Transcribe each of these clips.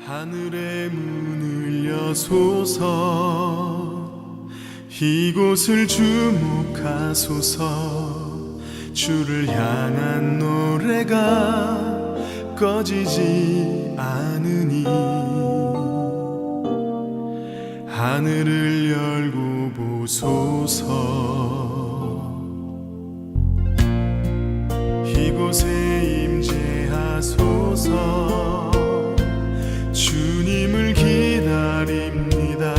하늘의 문을 여소서 이곳을 주목하소서 주를 향한 노래가 꺼지지 않으니 하늘을 열고 보소서 이곳에 임재하소서 주님을 기다립니다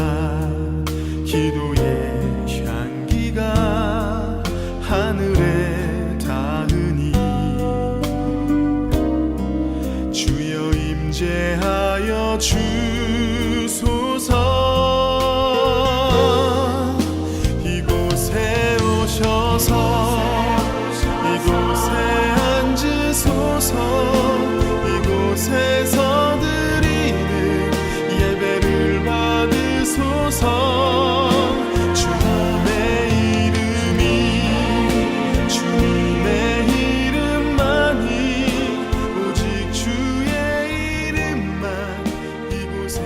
기도의 향기가 하늘에 닿으니 주여 임재하여 주소서 이곳에 오셔서 이곳에 앉으소서 이곳에서 드리는 예배를 받으소서 주님의 이름만이 오직 주의 이름만 이곳에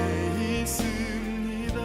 있습니다.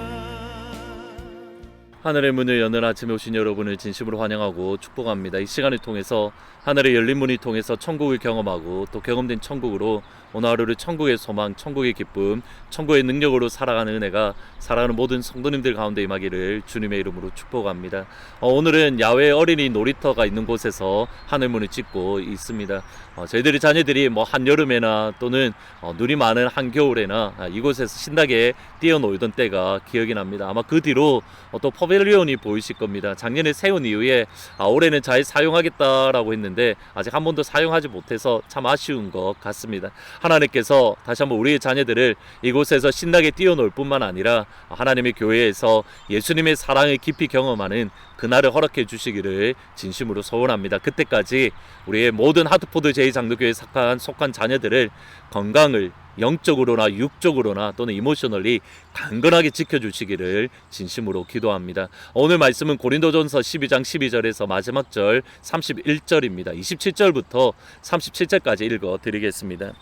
하늘의 문을 여는 아침에 오신 여러분을 진심으로 환영하고 축복합니다. 이 시간을 통해서 하늘의 열린 문을 통해서 천국을 경험하고 또 경험된 천국으로 오늘 하루를 천국의 소망, 천국의 기쁨, 천국의 능력으로 살아가는 은혜가 살아가는 모든 성도님들 가운데 임하기를 주님의 이름으로 축복합니다. 오늘은 야외 어린이 놀이터가 있는 곳에서 하늘문을 찍고 있습니다. 저희들이 자녀들이 한여름에나 또는 눈이 많은 한겨울에나 이곳에서 신나게 뛰어놀던 때가 기억이 납니다. 아마 그 뒤로 또 퍼벨리온이 보이실 겁니다. 작년에 세운 이후에 올해는 잘 사용하겠다라고 했는데 아직 한 번도 사용하지 못해서 참 아쉬운 것 같습니다. 하나님께서 다시 한번 우리의 자녀들을 이곳에서 신나게 뛰어놀 뿐만 아니라 하나님의 교회에서 예수님의 사랑을 깊이 경험하는 그날을 허락해 주시기를 진심으로 소원합니다. 그때까지 우리의 모든 하트포드 제2장로교회에 속한 자녀들을 건강을 영적으로나 육적으로나 또는 이모셔널리 강건하게 지켜주시기를 진심으로 기도합니다. 오늘 말씀은 고린도전서 12장 12절에서 마지막 절 31절입니다. 27절부터 37절까지 읽어드리겠습니다.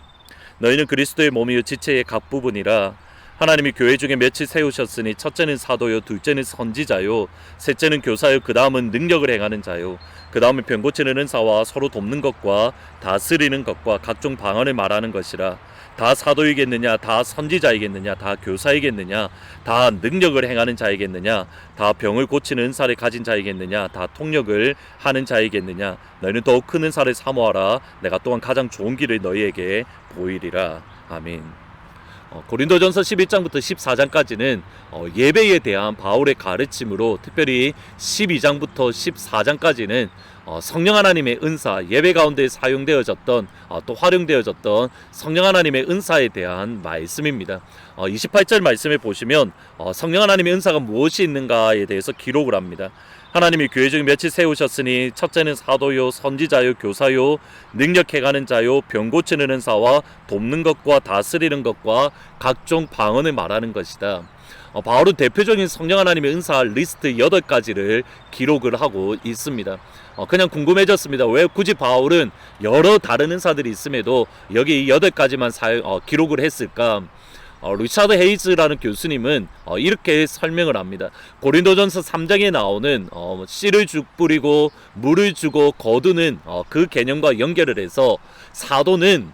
너희는 그리스도의 몸이요 지체의 각 부분이라 하나님이 교회 중에 몇을 세우셨으니 첫째는 사도요 둘째는 선지자요 셋째는 교사요 그 다음은 능력을 행하는 자요 그 다음은 병 고치는 은사와 서로 돕는 것과 다스리는 것과 각종 방언을 말하는 것이라 다 사도이겠느냐 다 선지자이겠느냐 다 교사이겠느냐 다 능력을 행하는 자이겠느냐 다 병을 고치는 은사를 가진 자이겠느냐 다 통역을 하는 자이겠느냐 너희는 더욱 큰 은사를 사모하라 내가 또한 가장 좋은 길을 너희에게 보이리라. 아멘. 고린도전서 11장부터 14장까지는 예배에 대한 바울의 가르침으로 특별히 12장부터 14장까지는 성령 하나님의 은사, 예배 가운데 사용되어졌던 또 활용되어졌던 성령 하나님의 은사에 대한 말씀입니다. 28절 말씀에 보시면 성령 하나님의 은사가 무엇이 있는가에 대해서 기록을 합니다. 하나님이 교회 중에 몇을 세우셨으니 첫째는 사도요 선지자요 교사요 능력해가는 자요 병 고치는 은사와 돕는 것과 다스리는 것과 각종 방언을 말하는 것이다. 바울은 대표적인 성령 하나님의 은사 리스트 8가지를 기록을 하고 있습니다. 그냥 궁금해졌습니다. 왜 굳이 바울은 여러 다른 은사들이 있음에도 여기 8가지만 기록을 했을까? 리차드 헤이즈라는 교수님은 이렇게 설명을 합니다. 고린도전서 3장에 나오는 씨를 뿌리고 물을 주고 거두는 그 개념과 연결을 해서 사도는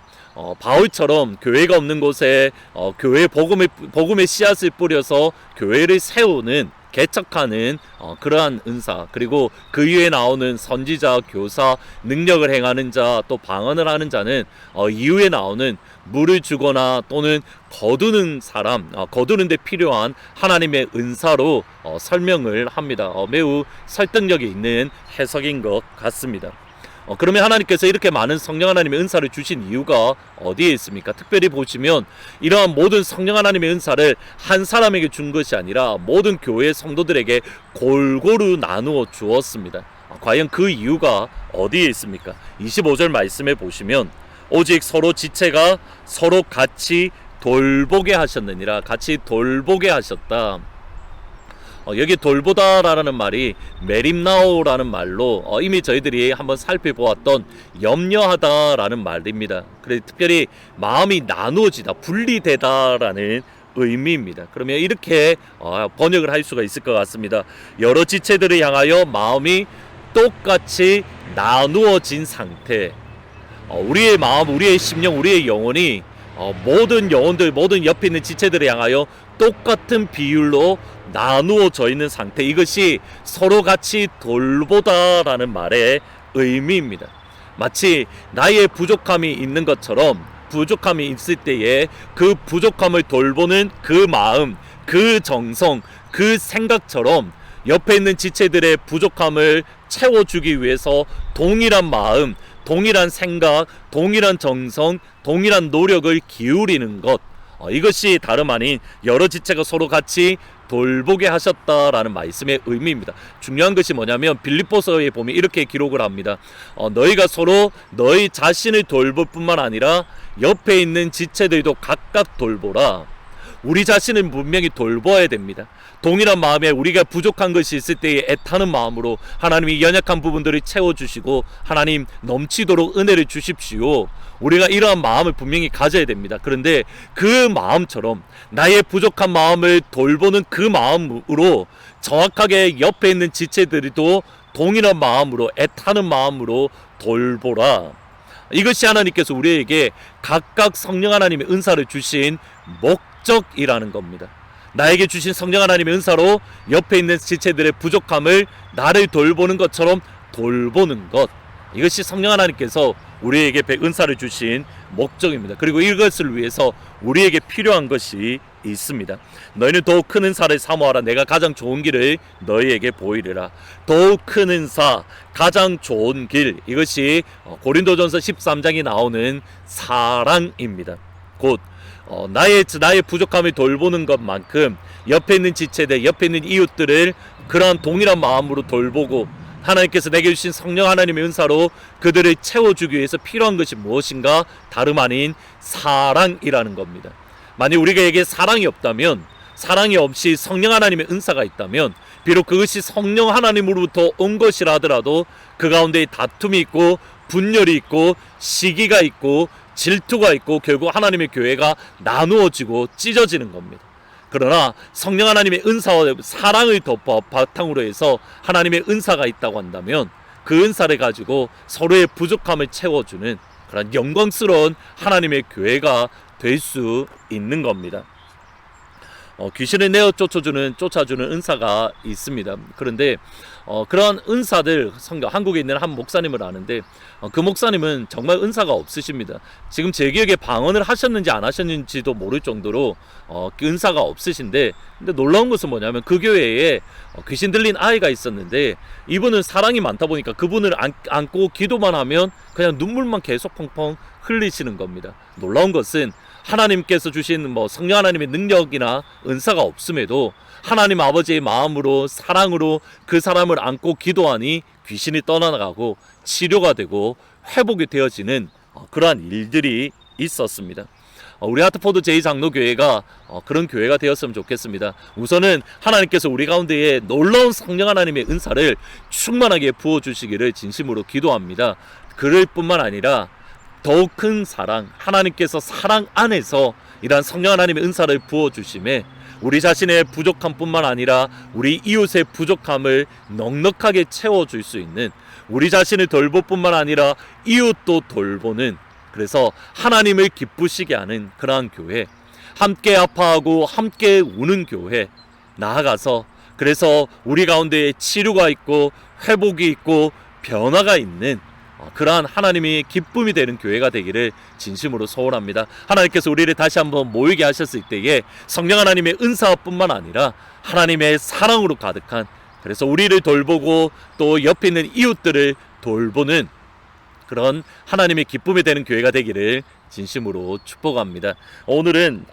바울처럼 교회가 없는 곳에 교회 복음의 씨앗을 뿌려서 교회를 세우는 개척하는 그러한 은사, 그리고 그 위에 나오는 선지자, 교사, 능력을 행하는 자, 또 방언을 하는 자는 이후에 나오는 물을 주거나 또는 거두는 사람, 거두는 데 필요한 하나님의 은사로 설명을 합니다. 매우 설득력이 있는 해석인 것 같습니다. 그러면 하나님께서 이렇게 많은 성령 하나님의 은사를 주신 이유가 어디에 있습니까? 특별히 보시면 이러한 모든 성령 하나님의 은사를 한 사람에게 준 것이 아니라 모든 교회 성도들에게 골고루 나누어 주었습니다. 과연 그 이유가 어디에 있습니까? 25절 말씀에 보시면 오직 서로 지체가 서로 같이 돌보게 하셨느니라. 같이 돌보게 하셨다. 여기 돌보다라는 말이 메림나오라는 말로 이미 저희들이 한번 살펴보았던 염려하다라는 말입니다. 그래서 특별히 마음이 나누어지다, 분리되다라는 의미입니다. 그러면 이렇게 번역을 할 수가 있을 것 같습니다. 여러 지체들을 향하여 마음이 똑같이 나누어진 상태. 우리의 마음, 우리의 심령, 우리의 영혼이 모든 영혼들, 모든 옆에 있는 지체들을 향하여 똑같은 비율로 나누어져 있는 상태. 이것이 서로 같이 돌보다라는 말의 의미입니다. 마치 나의 부족함이 있는 것처럼, 부족함이 있을 때에 그 부족함을 돌보는 그 마음, 그 정성, 그 생각처럼 옆에 있는 지체들의 부족함을 채워주기 위해서 동일한 마음, 동일한 생각, 동일한 정성, 동일한 노력을 기울이는 것, 이것이 다름 아닌 여러 지체가 서로 같이 돌보게 하셨다라는 말씀의 의미입니다. 중요한 것이 뭐냐면 빌립보서에 보면 이렇게 기록을 합니다. 너희가 서로 너희 자신을 돌볼 뿐만 아니라 옆에 있는 지체들도 각각 돌보라. 우리 자신은 분명히 돌봐야 됩니다. 동일한 마음에 우리가 부족한 것이 있을 때에 애타는 마음으로 하나님이 연약한 부분들을 채워주시고 하나님 넘치도록 은혜를 주십시오. 우리가 이러한 마음을 분명히 가져야 됩니다. 그런데 그 마음처럼 나의 부족한 마음을 돌보는 그 마음으로 정확하게 옆에 있는 지체들도 동일한 마음으로 애타는 마음으로 돌보라. 이것이 하나님께서 우리에게 각각 성령 하나님의 은사를 주신 목적이라는 겁니다. 나에게 주신 성령 하나님의 은사로 옆에 있는 지체들의 부족함을 나를 돌보는 것처럼 돌보는 것, 이것이 성령 하나님께서 우리에게 은사를 주신 목적입니다. 그리고 이것을 위해서 우리에게 필요한 것이 있습니다. 너희는 더욱 큰 은사를 사모하라. 내가 가장 좋은 길을 너희에게 보이리라. 더욱 큰 은사, 가장 좋은 길, 이것이 고린도전서 13장에 나오는 사랑입니다. 곧 나의 부족함을 돌보는 것만큼 옆에 있는 지체들, 옆에 있는 이웃들을 그러한 동일한 마음으로 돌보고 하나님께서 내게 주신 성령 하나님의 은사로 그들을 채워주기 위해서 필요한 것이 무엇인가? 다름 아닌 사랑이라는 겁니다. 만약 우리에게 사랑이 없다면, 사랑이 없이 성령 하나님의 은사가 있다면, 비록 그것이 성령 하나님으로부터 온 것이라 하더라도 그 가운데 다툼이 있고 분열이 있고 시기가 있고 질투가 있고 결국 하나님의 교회가 나누어지고 찢어지는 겁니다. 그러나 성령 하나님의 은사와 사랑을 바탕으로 해서 하나님의 은사가 있다고 한다면 그 은사를 가지고 서로의 부족함을 채워주는 그런 영광스러운 하나님의 교회가 될 수 있는 겁니다. 귀신을 내어 쫓아주는 은사가 있습니다. 그런데 그런 은사들, 한국에 있는 한 목사님을 아는데 그 목사님은 정말 은사가 없으십니다. 지금 제 기억에 방언을 하셨는지 안 하셨는지도 모를 정도로 그 은사가 없으신데, 근데 놀라운 것은 뭐냐면 그 교회에 귀신 들린 아이가 있었는데 이분은 사랑이 많다 보니까 그분을 안고 기도만 하면 그냥 눈물만 계속 펑펑 흘리시는 겁니다. 놀라운 것은 하나님께서 주신 성령 하나님의 능력이나 은사가 없음에도 하나님 아버지의 마음으로, 사랑으로 그 사람을 안고 기도하니 귀신이 떠나가고 치료가 되고 회복이 되어지는 그러한 일들이 있었습니다. 우리 하트포드 제2장로교회가 그런 교회가 되었으면 좋겠습니다. 우선은 하나님께서 우리 가운데에 놀라운 성령 하나님의 은사를 충만하게 부어주시기를 진심으로 기도합니다. 그럴 뿐만 아니라 더욱 큰 사랑, 하나님께서 사랑 안에서 이러한 성령 하나님의 은사를 부어주심에 우리 자신의 부족함 뿐만 아니라 우리 이웃의 부족함을 넉넉하게 채워줄 수 있는, 우리 자신을 돌볼 뿐만 아니라 이웃도 돌보는, 그래서 하나님을 기쁘시게 하는 그러한 교회, 함께 아파하고 함께 우는 교회, 나아가서 그래서 우리 가운데에 치료가 있고 회복이 있고 변화가 있는 그러한 하나님이 기쁨이 되는 교회가 되기를 진심으로 소원합니다. 하나님께서 우리를 다시 한번 모이게 하셨을 때에 성령 하나님의 은사뿐만 아니라 하나님의 사랑으로 가득한, 그래서 우리를 돌보고 또 옆에 있는 이웃들을 돌보는 그런 하나님의 기쁨이 되는 교회가 되기를 진심으로 축복합니다. 오늘은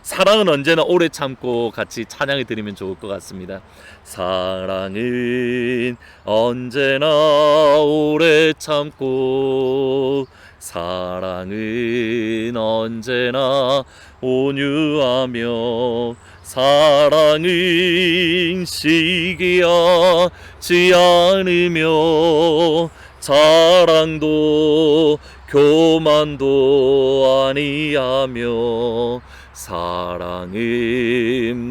사랑은 언제나 오래 참고 같이 찬양을 드리면 좋을 것 같습니다. 사랑은 언제나 오래 참고, 사랑은 언제나 온유하며 사랑은 시기하지 않으며 자랑도 교만도 아니하며 사랑은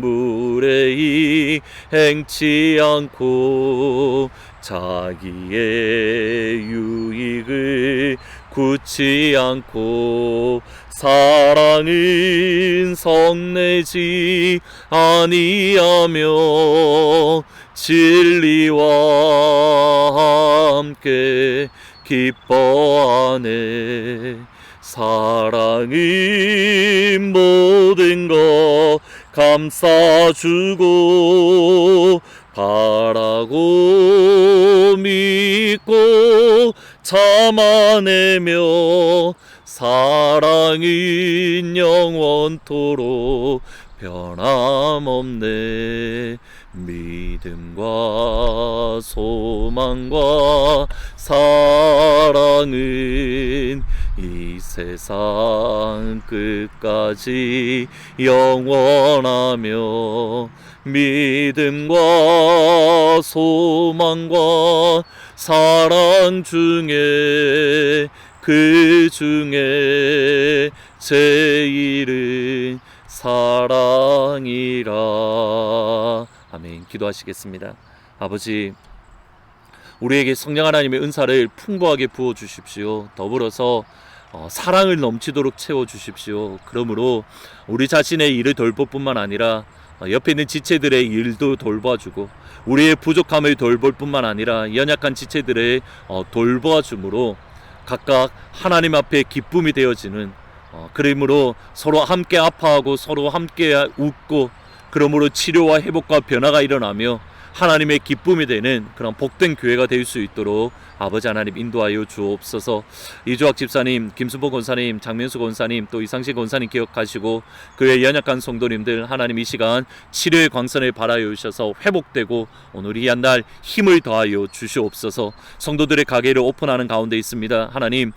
무례히 행치 않고 자기의 유익을 굳지 않고 사랑은 성내지 아니하며 진리와 함께 기뻐하네. 사랑은 모든 것 감싸주고 바라고 믿고 참아내며 사랑은 영원토록 변함없네. 믿음과 소망과 사랑은 이 세상 끝까지 영원하며 믿음과 소망과 사랑 중에 그 중에 제일은 사랑이라. 아멘. 기도하시겠습니다. 아버지, 우리에게 성령 하나님의 은사를 풍부하게 부어 주십시오. 더불어서 사랑을 넘치도록 채워 주십시오. 그러므로 우리 자신의 일을 돌볼 뿐만 아니라 옆에 있는 지체들의 일도 돌봐주고 우리의 부족함을 돌볼 뿐만 아니라 연약한 지체들의 돌봐줌으로 각각 하나님 앞에 기쁨이 되어지는, 그러므로 서로 함께 아파하고 서로 함께 웃고 그러므로 치료와 회복과 변화가 일어나며 하나님의 기쁨이 되는 그런 복된 교회가 될 수 있도록 아버지 하나님 인도하여 주옵소서. 이주학 집사님, 김순복 권사님, 장면수 권사님, 또 이상식 권사님 기억하시고 그의 연약한 성도님들 하나님 이 시간 치료의 광선을 발하여 주셔서 회복되고 오늘 이 한 날 힘을 더하여 주시옵소서. 성도들의 가게를 오픈하는 가운데 있습니다. 하나님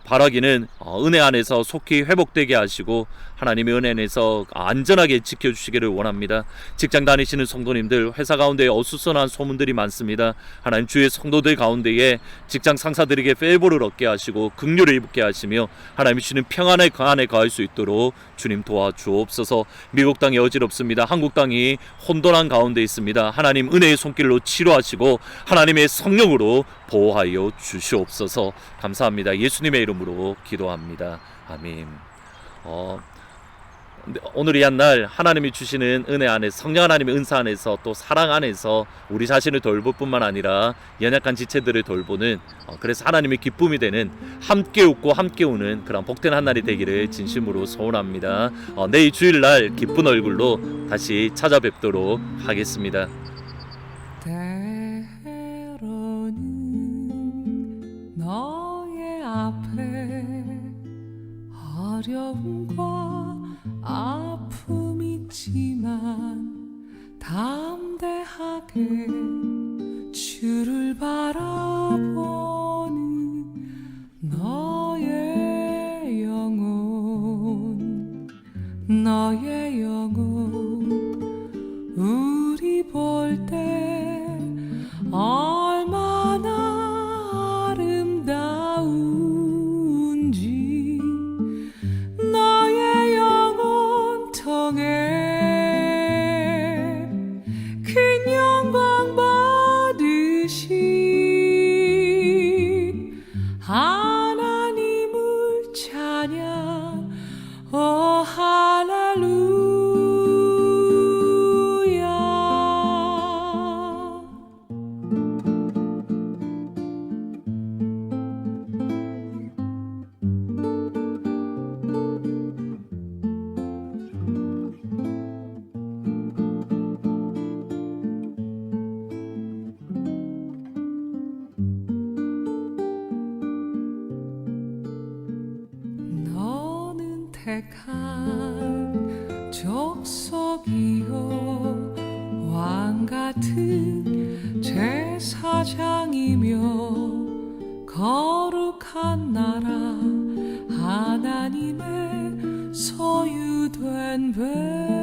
바라기는 은혜 안에서 속히 회복되게 하시고 하나님의 은혜 안에서 안전하게 지켜주시기를 원합니다. 직장 다니시는 성도님들 회사 가운데 어수선한 소문들이 많습니다. 하나님 주의 성도들 가운데에 직장 상사들에게 페이보를 얻게 하시고 긍휼을 입게 하시며 하나님 주시는 평안의 안에 거할 수 있도록 주님 도와주옵소서. 미국 땅이 어지럽습니다. 한국 땅이 혼돈한 가운데 있습니다. 하나님 은혜의 손길로 치료하시고 하나님의 성령으로 보호하여 주시옵소서. 감사합니다. 예수님의 이름으로 기도합니다. 아멘. 오늘 이 한 날 하나님이 주시는 은혜 안에 성령 하나님의 은사 안에서 또 사랑 안에서 우리 자신을 돌볼 뿐만 아니라 연약한 지체들을 돌보는 그래서 하나님의 기쁨이 되는 함께 웃고 함께 우는 그런 복된 한 날이 되기를 진심으로 소원합니다. 내일 주일날 기쁜 얼굴로 다시 찾아뵙도록 하겠습니다. 때로는 너의 앞에 어려움과 아픔 있지만 담대하게 주를 바라보는 너의 영혼 우리 볼 때 얼마나 아름다운지 너의 영혼 통해 큰 영광 받으신 하나님을 찬양. 오 할렐루야. 너는 택한 족속이요 왕 같은 제사장이며 거룩한 나라 and bird.